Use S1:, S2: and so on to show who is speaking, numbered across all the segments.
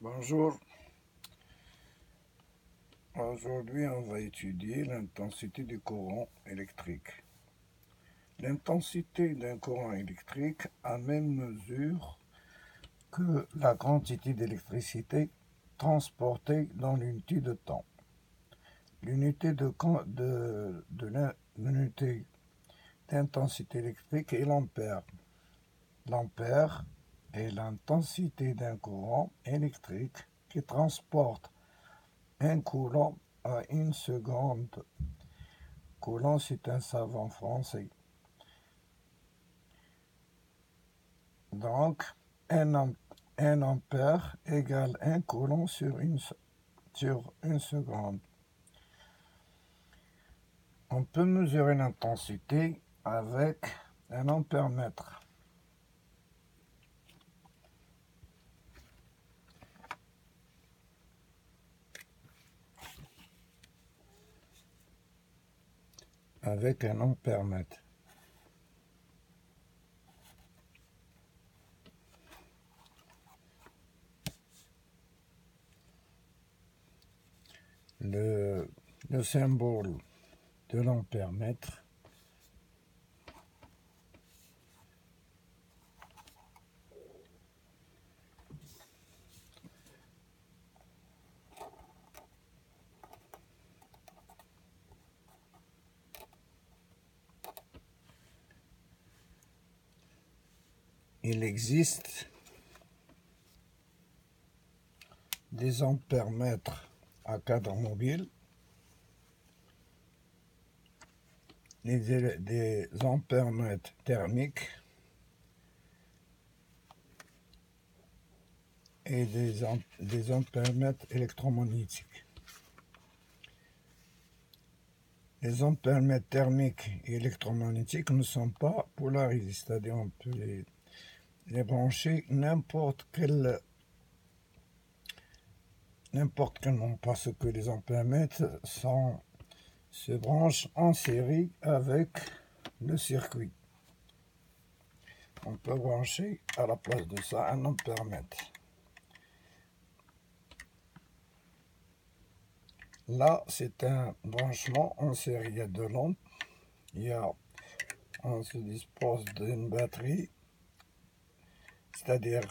S1: Bonjour, aujourd'hui on va étudier l'intensité du courant électrique. L'intensité d'un courant électrique a même mesure que la quantité d'électricité transportée dans l'unité de temps. L'unité l'unité d'intensité électrique est l'ampère. L'ampère est l'intensité d'un courant électrique qui transporte un courant à une seconde. Coulomb, c'est un savant français. Donc, un ampère égale un coulomb sur une seconde. On peut mesurer l'intensité avec un ampèremètre. Avec un ampèremètre. Le, le symbole de l'ampèremètre il existe des ampèremètres à cadre mobile, des ampèremètres thermiques et des ampèremètres électromagnétiques. Les ampèremètres thermiques et électromagnétiques ne sont pas polarisés, c'est-à-dire on peut les brancher n'importe quel moment, parce que les ampèremètres se branchent en série avec le circuit. On peut brancher à la place de ça un ampèremètre. Là, c'est un branchement en série. Il y a deux lampes. On se dispose d'une batterie, c'est-à-dire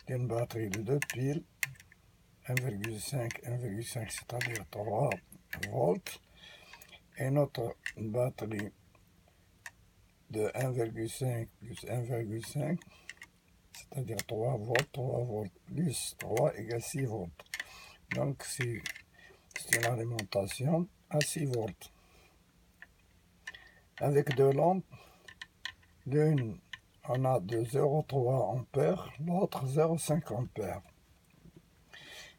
S1: d'une batterie de 2 piles, 1,5, c'est-à-dire 3 volts, et notre batterie de 1,5 plus 1,5, c'est-à-dire 3 volts plus 3 égale 6 volts. Donc c'est une alimentation à 6 volts. Avec deux lampes, l'une on a de 0,3 ampères, l'autre 0,5 ampères.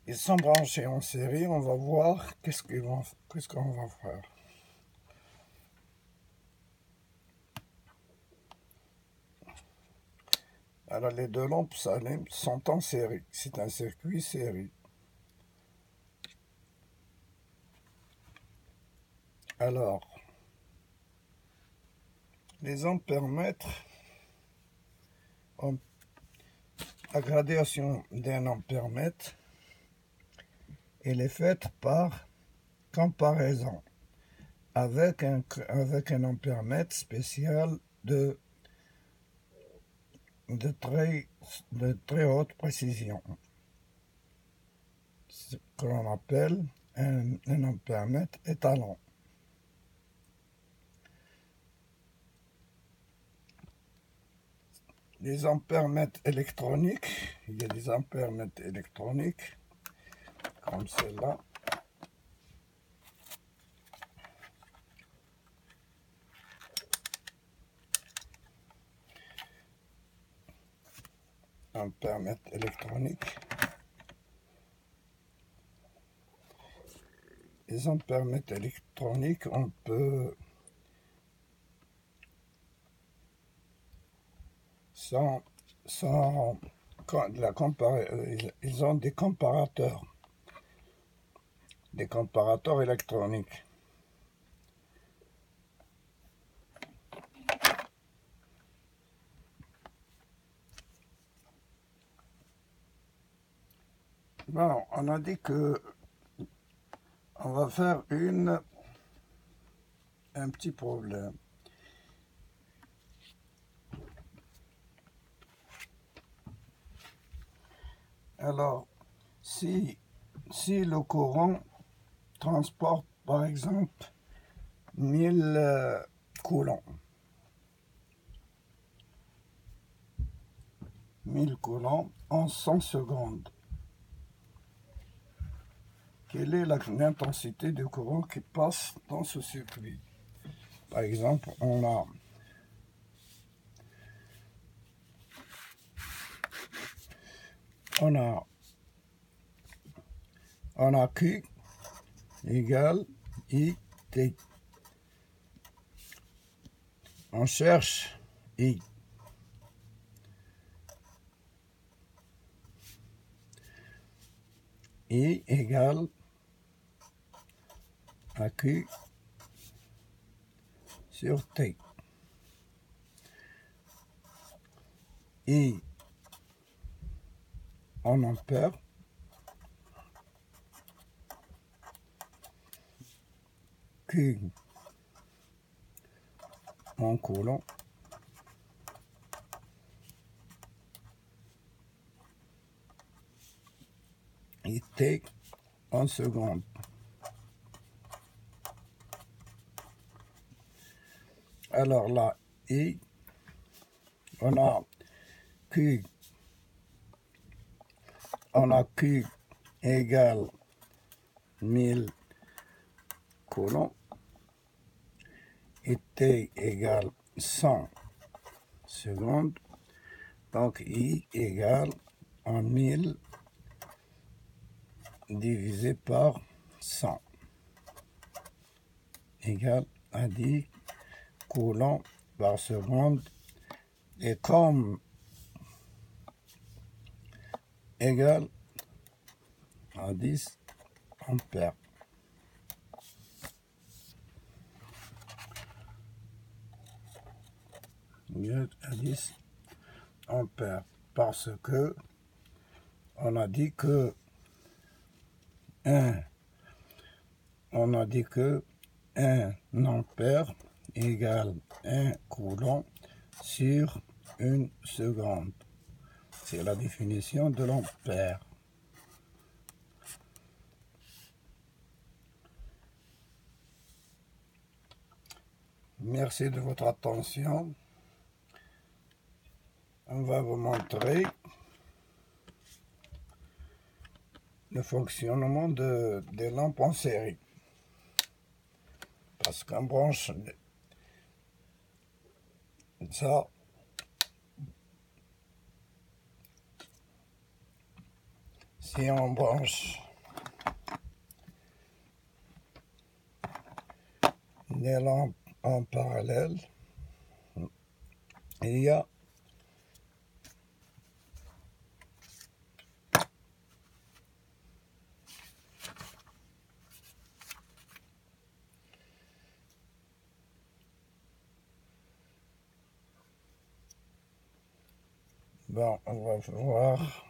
S1: Ils sont branchés en série, on va voir qu'est-ce qu'on va faire. Alors les deux lampes s'allument, sont en série, c'est un circuit série. Alors, les ampèremètres, la gradation d'un ampèremètre, elle est faite par comparaison avec un ampèremètre spécial de très haute précision, ce que l'on appelle un ampèremètre étalon. Les ampèremètres électroniques, il y a des ampèremètres électroniques comme celle-là. Ampèremètre électronique. Les ampèremètres électroniques, on peut ils ont des comparateurs électroniques. Bon, on a dit que on va faire un petit problème. Alors, si le courant transporte par exemple 1000 coulombs, 1000 coulombs en 100 secondes, quelle est l'intensité du courant qui passe dans ce circuit? Par exemple, on a Q égale IT. On cherche I. I égale à Q sur T. I en ampères, Q en coulomb, et T en secondes. Alors là, I, on a Q égale 1000 coulombs et T égale 100 secondes. Donc I égale en 1000 divisé par 100 égale à 10 coulombs par seconde. Et comme égale à 10 ampères. Égale à 10 ampères. Parce que on a dit que 1 ampère égale 1 coulomb sur 1 seconde. C'est la définition de l'ampère. Merci de votre attention. On va vous montrer le fonctionnement des lampes en série. Parce qu'on branche ça si on branche les lampes en parallèle, il y a bon, on va voir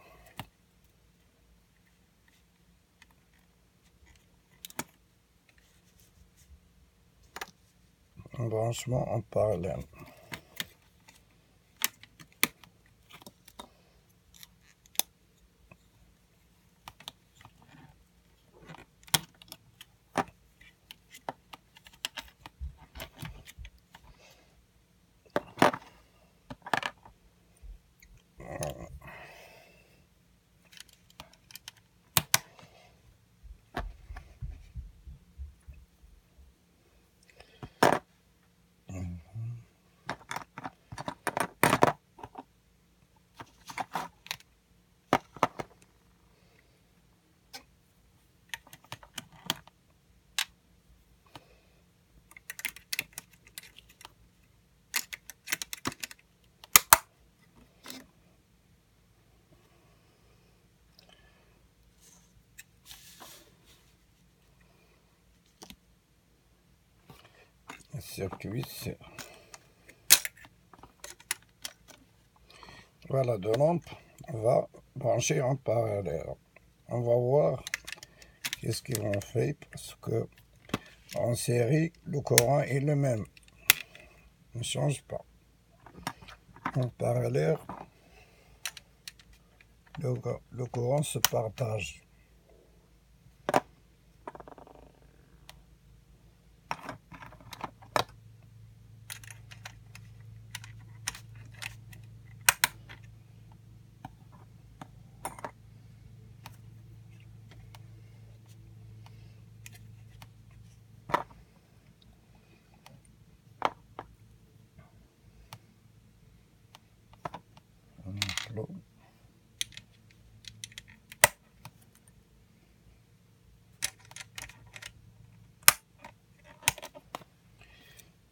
S1: un branchement en parallèle. Le circuit, voilà, deux lampes, on va brancher en parallèle. on va voir qu'est-ce qu'ils ont fait, parce que en série, le courant est le même, ne change pas. En parallèle, le courant se partage.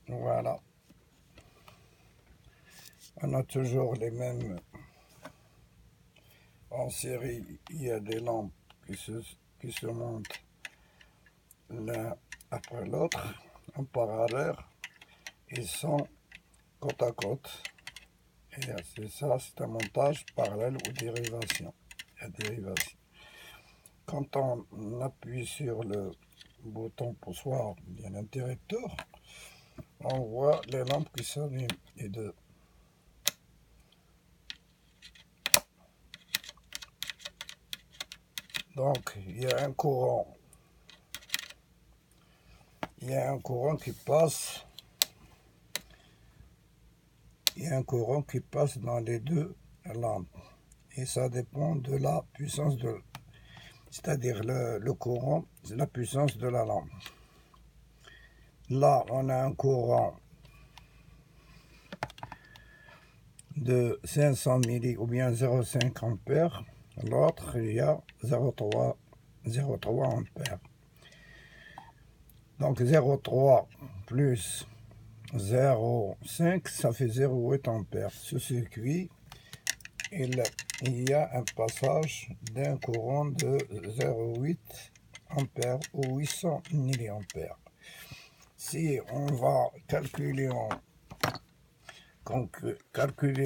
S1: Voilà. On a toujours les mêmes. En série, il y a des lampes qui se montent l'un après l'autre. En parallèle, ils sont côte à côte. Et c'est ça, c'est un montage parallèle ou dérivation. Quand on appuie sur le bouton poussoir de l'interrupteur, on voit les lampes qui s'allument, les deux. Donc, il y a un courant. Il y a un courant qui passe. Il y a un courant qui passe dans les deux lampes. Et ça dépend de la puissance de... C'est-à-dire le courant, c'est la puissance de la lampe. Là, on a un courant de 500 milli ou bien 0,5 ampères. L'autre, il y a 0,3 ampères. Donc 0,3 plus 0,5, ça fait 0,8 ampères. Ce circuit, il y a un passage d'un courant de 0,8 ampères ou 800 milliampères. Si on va calculer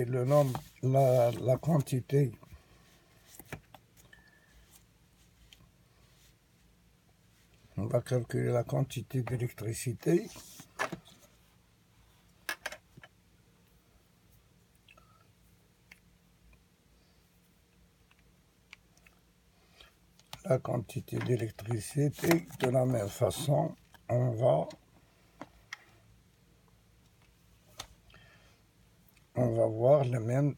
S1: le nombre, la quantité on va calculer la quantité d'électricité. La quantité d'électricité, de la même façon, on va voir la même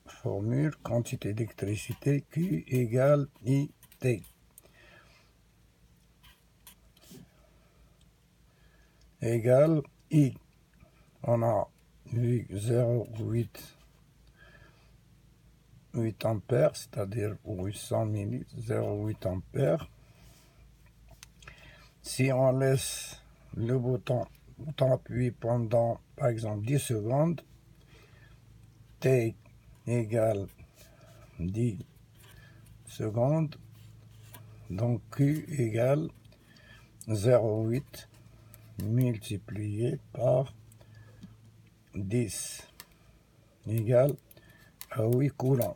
S1: formule, quantité d'électricité Q égale IT. Égale I. On a vu 0,8 ampères, c'est-à-dire 800 milli, 0,8 ampères. Si on laisse le bouton appuyé pendant, par exemple, 10 secondes, T égale 10 secondes, donc Q égale 0,8 multiplié par 10 égale à 8 coulomb.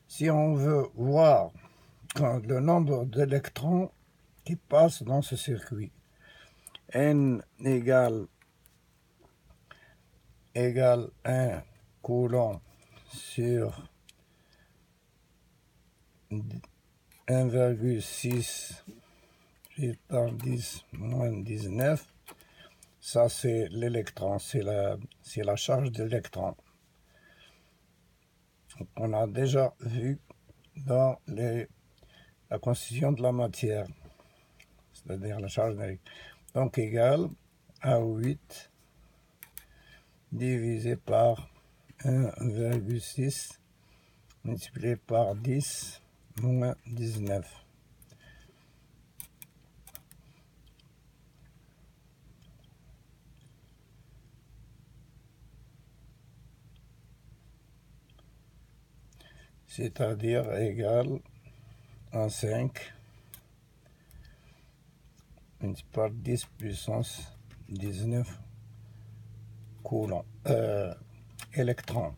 S1: Si on veut voir le nombre d'électrons qui passent dans ce circuit, N égale 1 coulomb sur 1,6 par 10 moins 19, ça c'est l'électron, c'est la charge d'électron. On a déjà vu dans la constitution de la matière, c'est-à-dire la charge d'électron. Donc égale à 8 divisé par 1,6 multiplié par 10 moins 19. C'est-à-dire égal à 5 multiplié par 10 puissance 19 coulomb, électrons.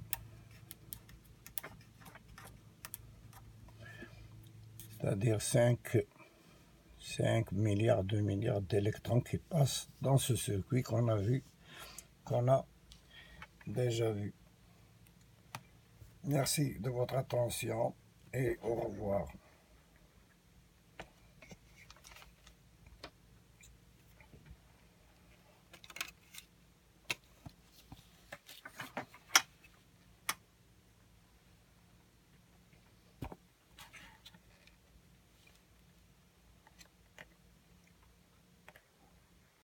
S1: c'est-à-dire 5 milliards, 2 milliards d'électrons qui passent dans ce circuit qu'on a déjà vu. Merci de votre attention et au revoir.